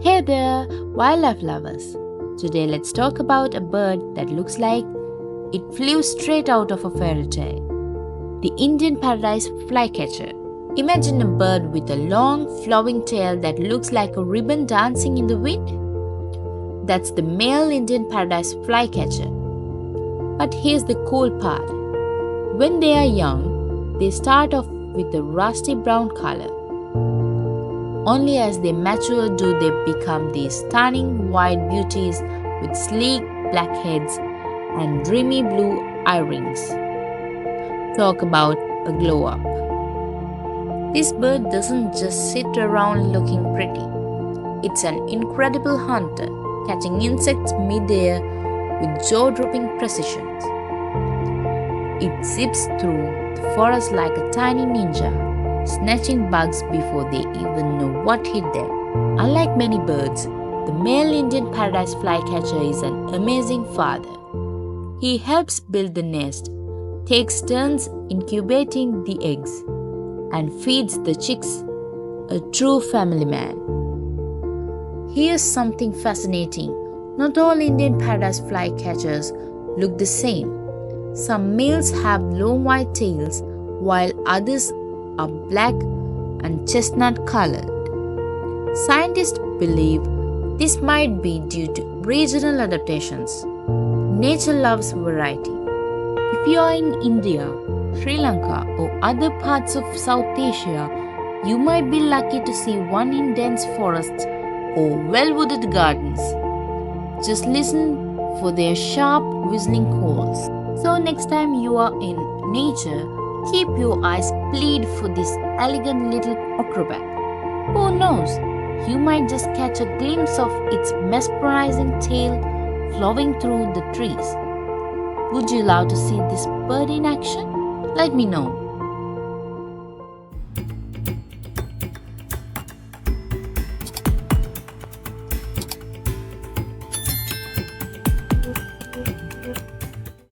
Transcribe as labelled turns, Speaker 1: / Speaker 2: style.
Speaker 1: Hey there, wildlife lovers! Today let's talk about a bird that looks like it flew straight out of a fairy tale. The Indian Paradise Flycatcher. Imagine a bird with a long, flowing tail that looks like a ribbon dancing in the wind. That's the male Indian Paradise Flycatcher. But here's the cool part. When they are young, they start off with a rusty brown color. Only as they mature do they become these stunning white beauties with sleek black heads and dreamy blue eye rings. Talk about a glow up. This bird doesn't just sit around looking pretty. It's an incredible hunter, catching insects mid-air with jaw-dropping precision. It zips through the forest like a tiny ninja, snatching bugs before they even know what hit them. Unlike many birds, the male Indian Paradise Flycatcher is an amazing father. He helps build the nest, takes turns incubating the eggs, and feeds the chicks, a true family man. Here's something fascinating. Not all Indian Paradise Flycatchers look the same. Some males have long white tails, while others are black and chestnut colored. Scientists believe this might be due to regional adaptations. Nature loves variety. If you are in India, Sri Lanka, or other parts of South Asia, you might be lucky to see one in dense forests or well-wooded gardens. Just listen for their sharp whistling calls. So next time you are in nature, keep your eyes peeled for this elegant little acrobat. Who knows, you might just catch a glimpse of its mesmerizing tail flowing through the trees. Would you love to see this bird in action? Let me know.